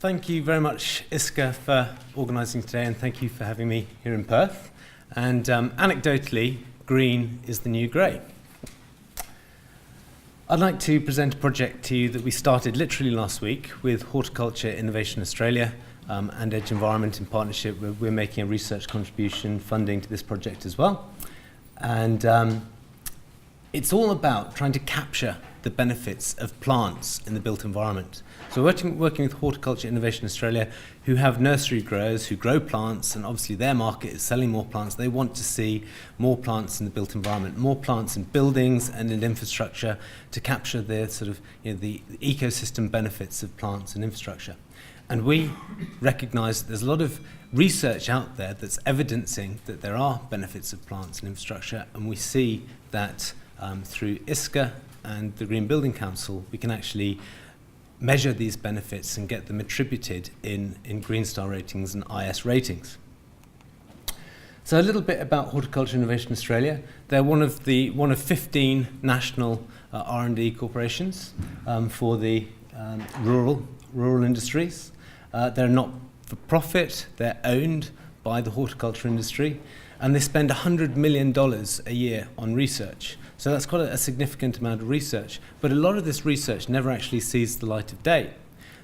Thank you very much, Iska, for organising today, and thank you for having me here in Perth. And anecdotally, green is the new grey. I'd like to present a project to you that we started literally last week with Horticulture Innovation Australia and Edge Environment in partnership. We're making a research contribution funding to this project as well. And it's all about trying to capture the benefits of plants in the built environment. So we're working with Horticulture Innovation Australia, who have nursery growers who grow plants, and obviously their market is selling more plants. They want to see more plants in the built environment, more plants in buildings and in infrastructure to capture the sort of the ecosystem benefits of plants and infrastructure. And we recognise that there's a lot of research out there that's evidencing that there are benefits of plants and infrastructure, and we see that through ISCA and the Green Building Council, we can actually measure these benefits and get them attributed in Green Star ratings and IS ratings. So a little bit about Horticulture Innovation Australia. They're one of 15 national R&D corporations for the rural industries. They're not for profit, they're owned by the horticulture industry, and they spend $100 million a year on research. So that's quite a significant amount of research. But a lot of this research never actually sees the light of day.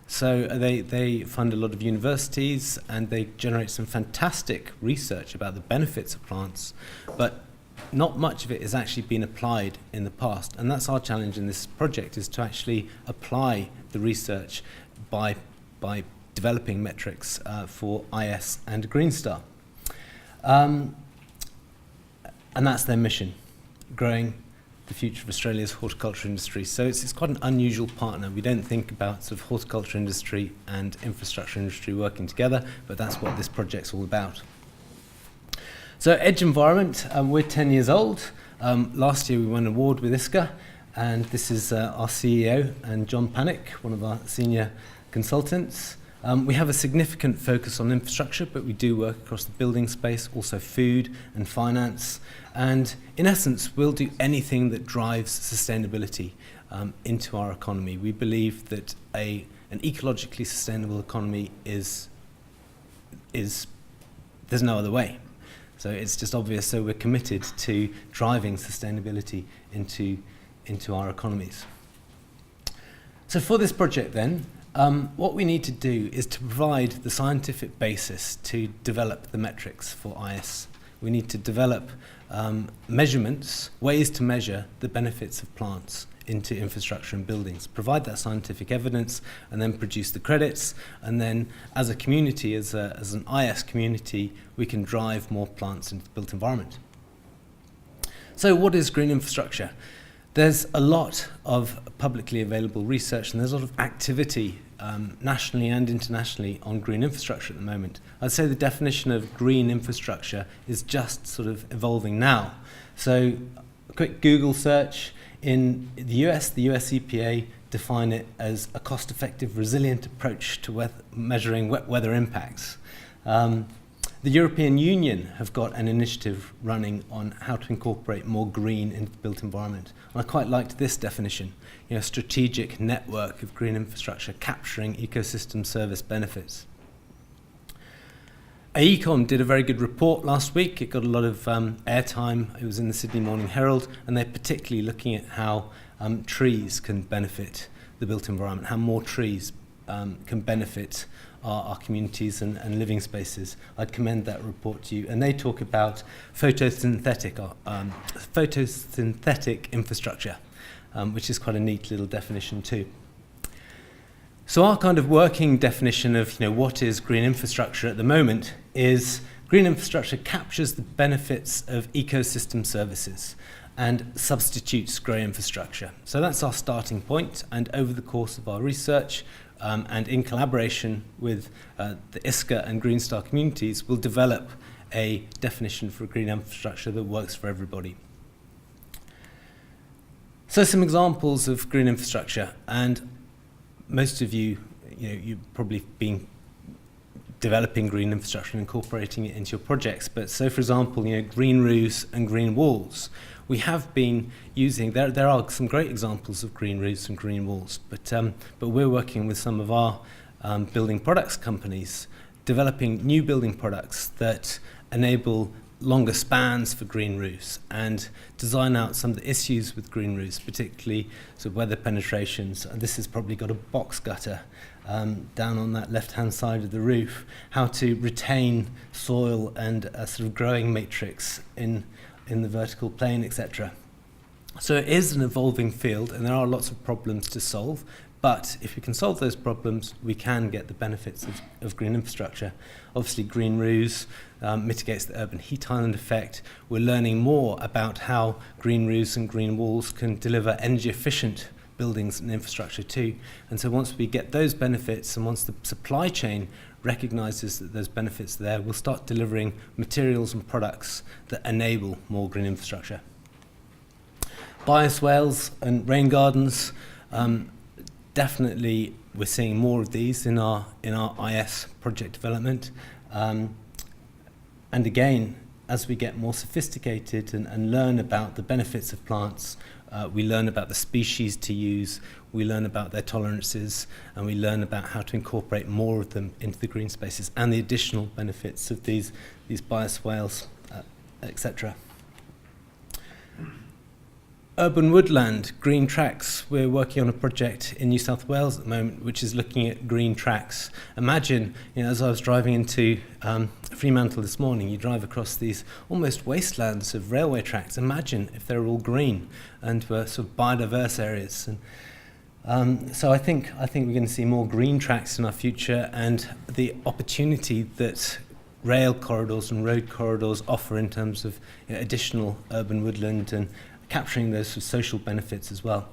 So they fund a lot of universities, and they generate some fantastic research about the benefits of plants, but not much of it has actually been applied in the past. And that's our challenge in this project, is to actually apply the research by developing metrics for IS and Green Star. And that's their mission, growing the future of Australia's horticulture industry. So it's quite an unusual partner. We don't think about sort of horticulture industry and infrastructure industry working together, but that's what this project's all about. So Edge Environment, we're 10 years old. Last year we won an award with ISCA, and this is our CEO and John Panic, one of our senior consultants. We have a significant focus on infrastructure, but we do work across the building space, also food and finance. And in essence, we'll do anything that drives sustainability into our economy. We believe that an ecologically sustainable economy is there's no other way. So it's just obvious. So we're committed to driving sustainability into our economies. So for this project then, what we need to do is to provide the scientific basis to develop the metrics for IS. We need to develop measurements, ways to measure the benefits of plants into infrastructure and buildings, provide that scientific evidence, and then produce the credits. And then as a community, as an IS community, we can drive more plants into the built environment. So what is green infrastructure? There's a lot of publicly available research, and there's a lot of activity nationally and internationally on green infrastructure at the moment. I'd say the definition of green infrastructure is just sort of evolving now. So a quick Google search. In the US EPA define it as a cost-effective, resilient approach to measuring wet weather impacts. The European Union have got an initiative running on how to incorporate more green into the built environment. And I quite liked this definition, a strategic network of green infrastructure capturing ecosystem service benefits. AECOM did a very good report last week. It got a lot of airtime. It was in the Sydney Morning Herald, and they're particularly looking at how trees can benefit the built environment, how more trees can benefit our communities and living spaces. I'd commend that report to you. And they talk about photosynthetic infrastructure, which is quite a neat little definition too. So our kind of working definition of what is green infrastructure at the moment is green infrastructure captures the benefits of ecosystem services and substitutes grey infrastructure. So that's our starting point, and over the course of our research and in collaboration with the ISCA and Green Star communities, we'll develop a definition for green infrastructure that works for everybody. So some examples of green infrastructure, and most of you've probably been developing green infrastructure and incorporating it into your projects. But so, for example, green roofs and green walls. We have been using, there are some great examples of green roofs and green walls, but we're working with some of our building products companies, developing new building products that enable longer spans for green roofs and design out some of the issues with green roofs, particularly sort of weather penetrations. And this has probably got a box gutter down on that left-hand side of the roof, how to retain soil and a sort of growing matrix in the vertical plane, etc. So it is an evolving field, and there are lots of problems to solve. But if we can solve those problems, we can get the benefits of green infrastructure. Obviously, green roofs mitigates the urban heat island effect. We're learning more about how green roofs and green walls can deliver energy-efficient buildings and infrastructure too. And so once we get those benefits, and once the supply chain recognises that those benefits are there, we'll start delivering materials and products that enable more green infrastructure. Bioswales and rain gardens, definitely we're seeing more of these in our IS project development. And again, as we get more sophisticated and learn about the benefits of plants, we learn about the species to use, we learn about their tolerances, and we learn about how to incorporate more of them into the green spaces and the additional benefits of these bioswales, etc. Urban woodland, green tracks. We're working on a project in New South Wales at the moment which is looking at green tracks. Imagine, as I was driving into Fremantle this morning, you drive across these almost wastelands of railway tracks. Imagine if they were all green and were sort of biodiverse areas. And so I think we're going to see more green tracks in our future, and the opportunity that rail corridors and road corridors offer in terms of additional urban woodland and capturing those sort of social benefits as well.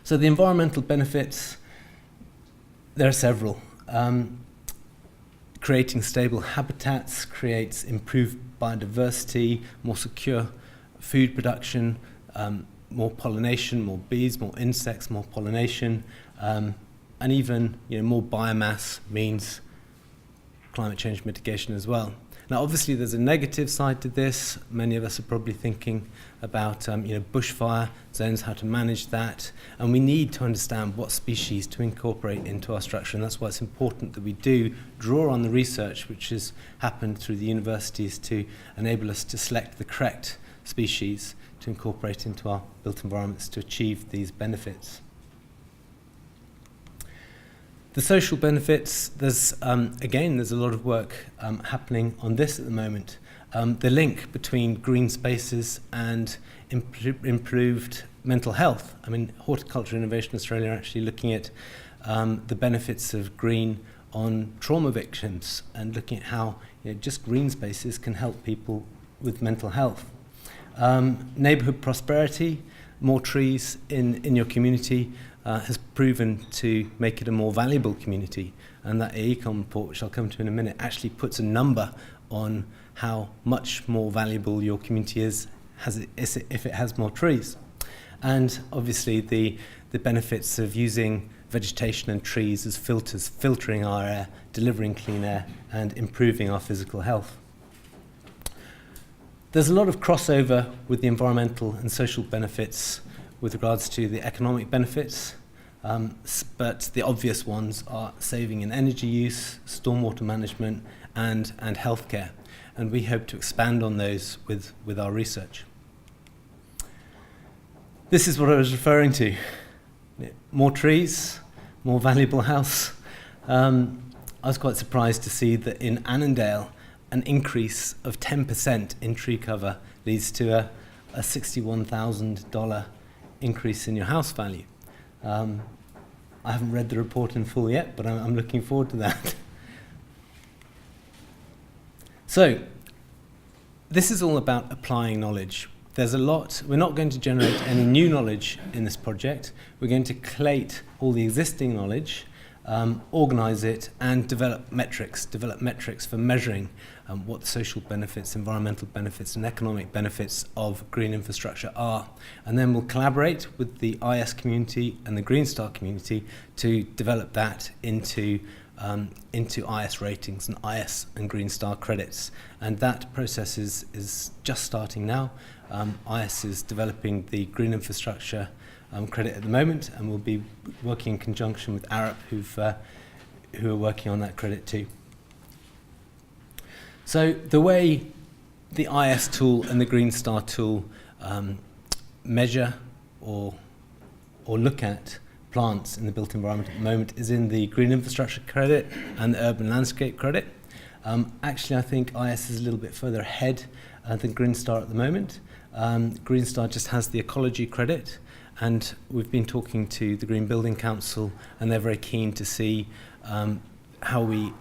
So the environmental benefits, there are several. Creating stable habitats creates improved biodiversity, more secure food production, more pollination, more bees, more insects, more pollination, and even more biomass means climate change mitigation as well. Now, obviously, there's a negative side to this. Many of us are probably thinking about bushfire zones, how to manage that, and we need to understand what species to incorporate into our structure, and that's why it's important that we do draw on the research which has happened through the universities to enable us to select the correct species to incorporate into our built environments to achieve these benefits. The social benefits, there's a lot of work happening on this at the moment. The link between green spaces and improved mental health. I mean, Horticulture Innovation Australia are actually looking at the benefits of green on trauma victims and looking at how just green spaces can help people with mental health. Neighbourhood prosperity, more trees in your community has proven to make it a more valuable community, and that AECOM report, which I'll come to in a minute, actually puts a number on how much more valuable your community is if it has more trees. And obviously the benefits of using vegetation and trees as filters, filtering our air, delivering clean air, and improving our physical health. There's a lot of crossover with the environmental and social benefits with regards to the economic benefits, but the obvious ones are saving in energy use, stormwater management, and healthcare. And we hope to expand on those with our research. This is what I was referring to. More trees, more valuable house. I was quite surprised to see that in Annandale, an increase of 10% in tree cover leads to a $61,000 increase in your house value. I haven't read the report in full yet, but I'm looking forward to that. So, this is all about applying knowledge. There's a lot. We're not going to generate any new knowledge in this project. We're going to collate all the existing knowledge, organise it, and develop metrics for measuring what the social benefits, environmental benefits, and economic benefits of green infrastructure are. And then we'll collaborate with the IS community and the Green Star community to develop that into IS ratings and IS and Green Star credits. And that process is just starting now. IS is developing the green infrastructure credit at the moment, and we'll be working in conjunction with Arup, who are working on that credit too. So the way the IS tool and the Green Star tool measure or look at plants in the built environment at the moment is in the Green Infrastructure Credit and the Urban Landscape Credit. Actually, I think IS is a little bit further ahead than Green Star at the moment. Green Star just has the Ecology Credit, and we've been talking to the Green Building Council, and they're very keen to see how we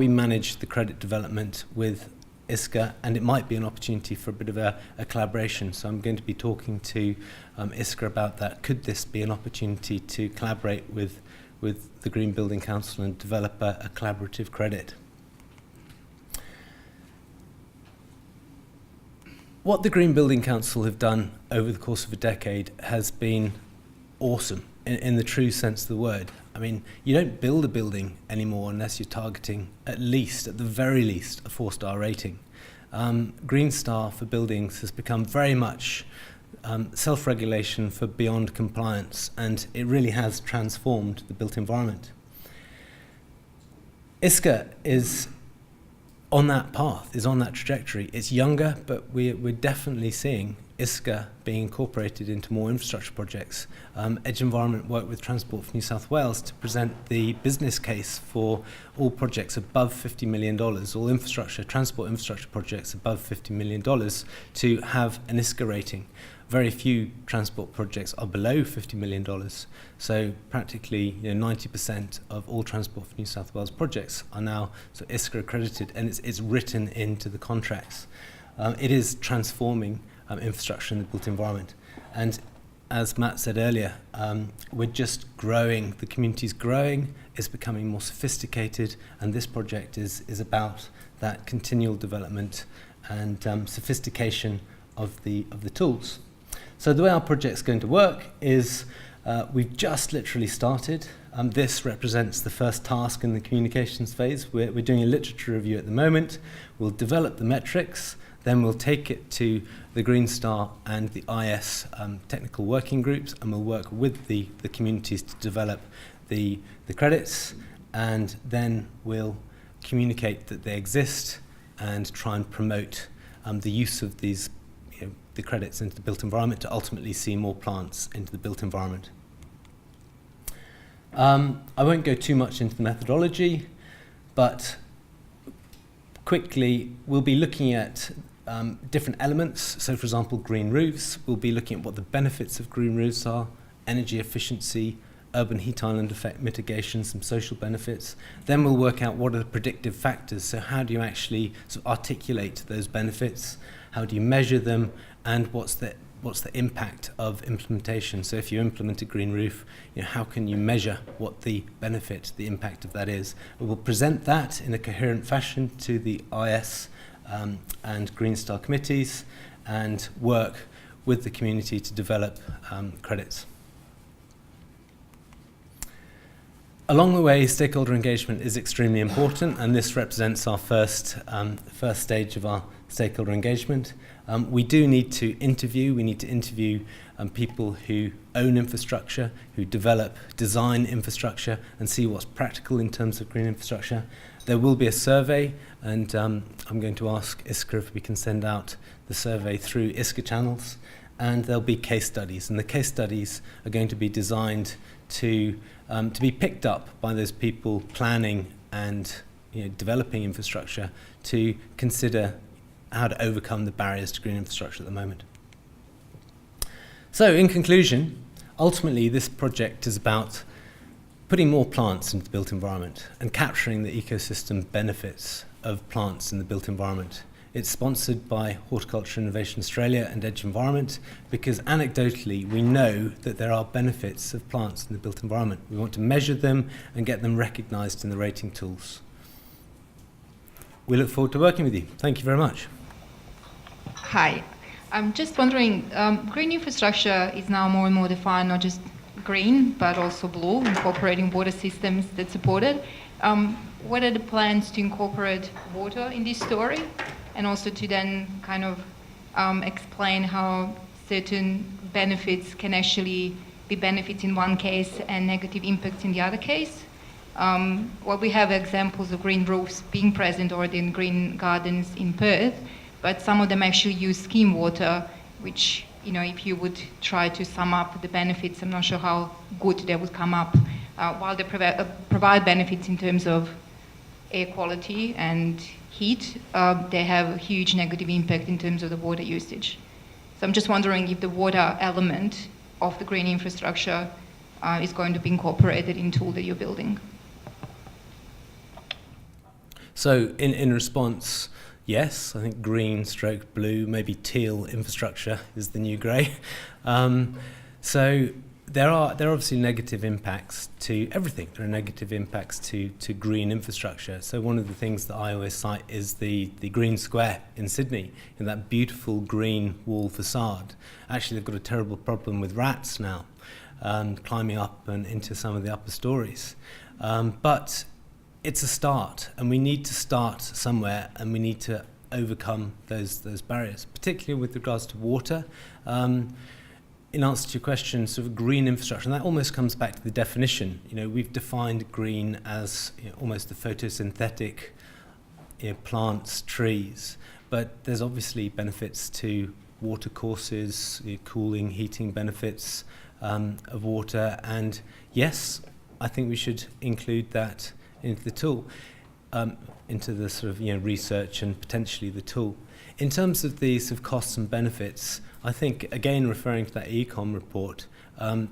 manage the credit development with ISCA, and it might be an opportunity for a bit of a collaboration. So I'm going to be talking to ISCA about that. Could this be an opportunity to collaborate with the Green Building Council and develop a collaborative credit? What the Green Building Council have done over the course of a decade has been awesome in the true sense of the word. I mean, you don't build a building anymore unless you're targeting at the very least, a 4-star rating. Green Star for buildings has become very much self-regulation for beyond compliance, and it really has transformed the built environment. ISCA is on that path, is on that trajectory. It's younger, but we're definitely seeing ISCA being incorporated into more infrastructure projects. Edge Environment worked with Transport for New South Wales to present the business case for all projects above $50 million, all transport infrastructure projects above $50 million, to have an ISCA rating. Very few transport projects are below $50 million. So practically 90% of all Transport for New South Wales projects are now ISCA accredited, and it's written into the contracts. It is transforming infrastructure in the built environment. And as Matt said earlier, we're just growing, the community's growing, it's becoming more sophisticated, and this project is about that continual development and sophistication of the tools. So the way our project's going to work is we've just literally started. This represents the first task in the communications phase. We're doing a literature review at the moment. We'll develop the metrics, then we'll take it to the Green Star and the IS technical working groups, and we'll work with the communities to develop the credits, and then we'll communicate that they exist and try and promote the use of these the credits into the built environment to ultimately see more plants into the built environment. I won't go too much into the methodology, but quickly we'll be looking at different elements. So for example, green roofs, we'll be looking at what the benefits of green roofs are, energy efficiency, urban heat island effect mitigation, some social benefits. Then we'll work out what are the predictive factors. So how do you actually articulate those benefits? How do you measure them? And what's the impact of implementation? So if you implement a green roof, how can you measure what the benefit, the impact of that is? We will present that in a coherent fashion to the IS and Green Star committees, and work with the community to develop credits. Along the way, stakeholder engagement is extremely important, and this represents our first stage of our stakeholder engagement. We do need to interview. We need to interview people who own infrastructure, who design infrastructure, and see what's practical in terms of green infrastructure. There will be a survey, and I'm going to ask ISCA if we can send out the survey through ISCA channels, and there'll be case studies, and the case studies are going to be designed to be picked up by those people planning and developing infrastructure to consider how to overcome the barriers to green infrastructure at the moment. So in conclusion, ultimately this project is about putting more plants into the built environment and capturing the ecosystem benefits of plants in the built environment. It's sponsored by Horticulture Innovation Australia and Edge Environment because anecdotally we know that there are benefits of plants in the built environment. We want to measure them and get them recognised in the rating tools. We look forward to working with you. Thank you very much. Hi. I'm just wondering, green infrastructure is now more and more defined, not just green, but also blue, incorporating water systems that support it. What are the plans to incorporate water in this story? And also to then kind of explain how certain benefits can actually be benefits in one case and negative impacts in the other case. Well, we have examples of green roofs being present already in green gardens in Perth, but some of them actually use skim water, which, you know, if you would try to sum up the benefits, I'm not sure how good they would come up. While they provide benefits in terms of air quality and heat, they have a huge negative impact in terms of the water usage. So I'm just wondering if the water element of the green infrastructure is going to be incorporated in tool that you're building. So in response, yes, I think green stroke blue, maybe teal infrastructure is the new grey. So there are obviously negative impacts to everything. There are negative impacts to green infrastructure. So one of the things that I always cite is the Green Square in Sydney, in that beautiful green wall facade. Actually, they've got a terrible problem with rats now, climbing up and into some of the upper stories. But it's a start, and we need to start somewhere, and we need to overcome those barriers, particularly with regards to water. In answer to your question, sort of green infrastructure, and that almost comes back to the definition. You know, we've defined green as, you know, almost the photosynthetic, you know, plants, trees, but there's obviously benefits to water courses, you know, cooling, heating benefits of water, and yes, I think we should include that into the tool, into the sort of, you know, research and potentially the tool. In terms of the sort of costs and benefits, I think, again, referring to that Econ report,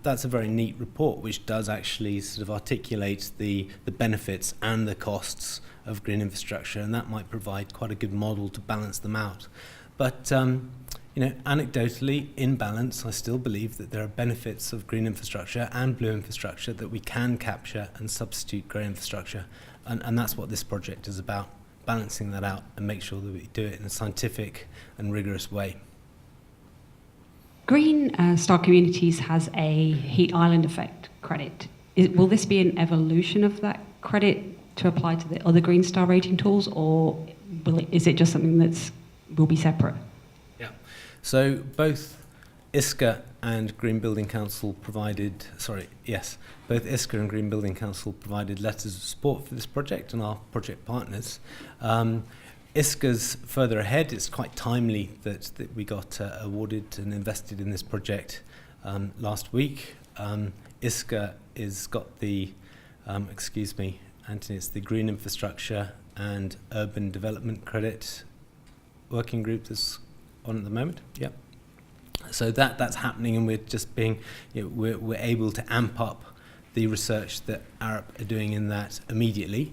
that's a very neat report which does actually sort of articulate the benefits and the costs of green infrastructure, and that might provide quite a good model to balance them out. But you know, anecdotally, in balance, I still believe that there are benefits of green infrastructure and blue infrastructure that we can capture and substitute grey infrastructure, and that's what this project is about, balancing that out and make sure that we do it in a scientific and rigorous way. Green Star Communities has a heat island effect credit. Will this be an evolution of that credit to apply to the other Green Star rating tools, or is it just something that will be separate? Yeah. So both ISCA and Green Building Council provided, both ISCA and Green Building Council provided letters of support for this project and our project partners. ISCA's further ahead. It's quite timely that we got awarded and invested in this project last week. ISCA has got the, Anthony, it's the Green Infrastructure and Urban Development Credit working group that's on at the moment. Yep. So that's happening, and we're just being, you know, we're able to amp up the research that Arup are doing in that immediately.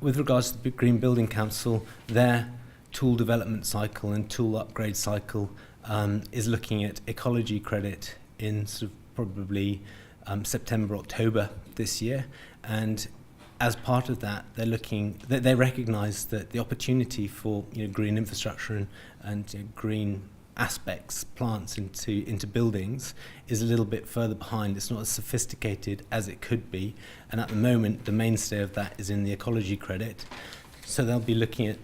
With regards to the Green Building Council, their tool development cycle and tool upgrade cycle is looking at ecology credit in sort of probably September, October this year, and as part of that, they recognise that the opportunity for, you know, green infrastructure and you know, green aspects, plants into buildings is a little bit further behind. It's not as sophisticated as it could be, and at the moment the mainstay of that is in the ecology credit. So they'll be looking at,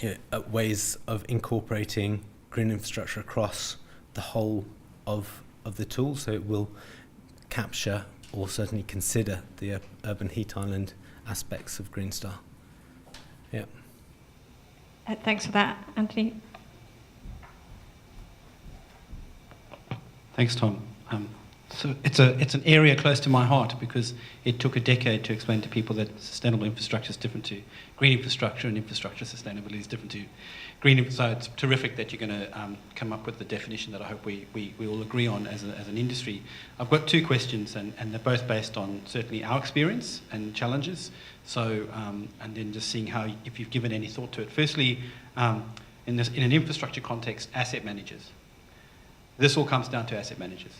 you know, at ways of incorporating green infrastructure across the whole of the tool, so it will capture or certainly consider the urban heat island aspects of Green Star. Yeah. Thanks for that, Anthony. Thanks, Tom. So it's an area close to my heart because it took a decade to explain to people that sustainable infrastructure is different to green infrastructure, and infrastructure sustainability is different to green. So it's terrific that you're going to come up with the definition that I hope we all agree on as an industry. I've got two questions, and they're both based on certainly our experience and challenges. So and then just seeing how, if you've given any thought to it. Firstly, in an infrastructure context, asset managers. This all comes down to asset managers,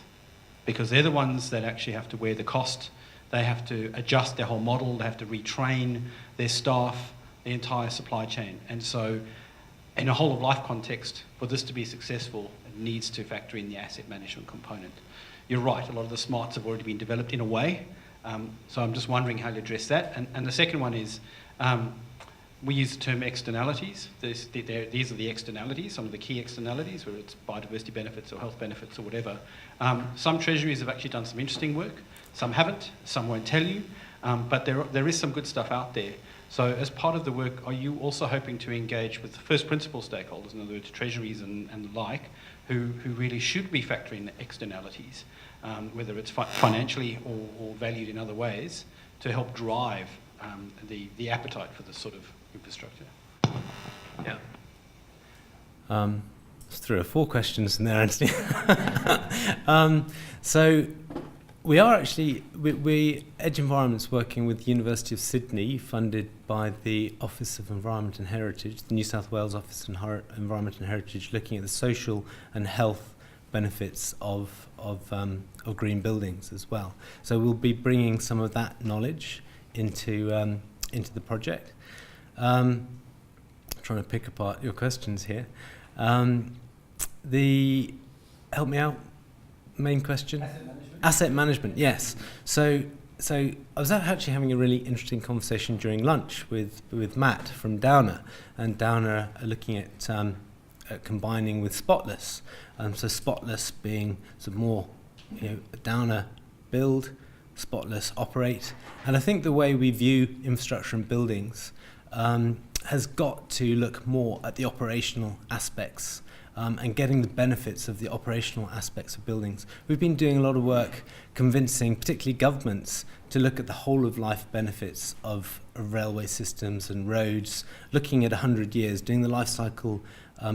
because they're the ones that actually have to wear the cost. They have to adjust their whole model. They have to retrain their staff, the entire supply chain. And so in a whole of life context, for this to be successful, it needs to factor in the asset management component. You're right, a lot of the smarts have already been developed in a way. So I'm just wondering how you address that. And the second one is, We use the term externalities. These are the externalities, some of the key externalities, whether it's biodiversity benefits or health benefits or whatever. Some treasuries have actually done some interesting work. Some haven't. Some won't tell you. But there is some good stuff out there. So as part of the work, are you also hoping to engage with the first principle stakeholders, in other words, treasuries and the like, who really should be factoring the externalities, whether it's financially or valued in other ways, to help drive the appetite for this sort of infrastructure? Yeah. There's 3 or 4 questions in there, Anthony. So we are actually, Edge Environment's working with the University of Sydney, funded by the Office of Environment and Heritage, the New South Wales Office of Environment and Heritage, looking at the social and health benefits of green buildings as well. So we'll be bringing some of that knowledge into the project. Trying to pick apart your questions here. Help me out. Main question. Asset management. Yes. So I was actually having a really interesting conversation during lunch with Matt from Downer, and Downer are looking at combining with Spotless. So Spotless being some more, Downer build, Spotless operate, and I think the way we view infrastructure and buildings has got to look more at the operational aspects and getting the benefits of the operational aspects of buildings. We've been doing a lot of work convincing, particularly governments, to look at the whole of life benefits of railway systems and roads, looking at 100 years, doing the life cycle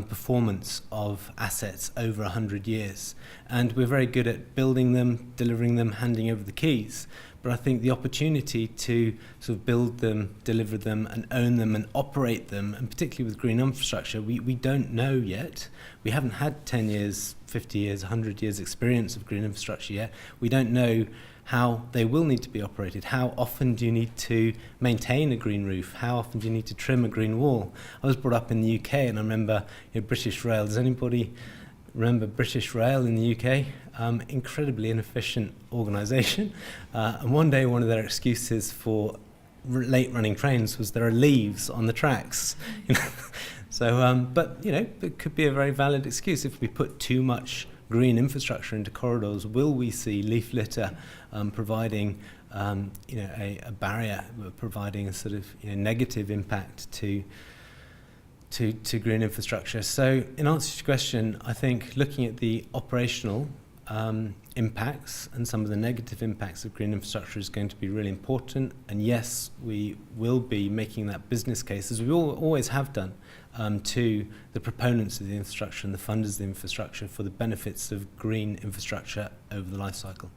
performance of assets over 100 years. And we're very good at building them, delivering them, handing over the keys. But I think the opportunity to sort of build them, deliver them, and own them and operate them, and particularly with green infrastructure, we don't know yet. We haven't had 10 years, 50 years, 100 years experience of green infrastructure yet. We don't know how they will need to be operated. How often do you need to maintain a green roof? How often do you need to trim a green wall? I was brought up in the UK, and I remember British Rail. Does anybody remember British Rail in the UK? Incredibly inefficient organisation. And one day, one of their excuses for late running trains was there are leaves on the tracks. So, but it could be a very valid excuse. If we put too much green infrastructure into corridors, will we see leaf litter providing a barrier, providing a sort of negative impact to green infrastructure? So in answer to your question, I think looking at the operational impacts and some of the negative impacts of green infrastructure is going to be really important. And yes, we will be making that business case, as we always have done, to the proponents of the infrastructure and the funders of the infrastructure for the benefits of green infrastructure over the life cycle.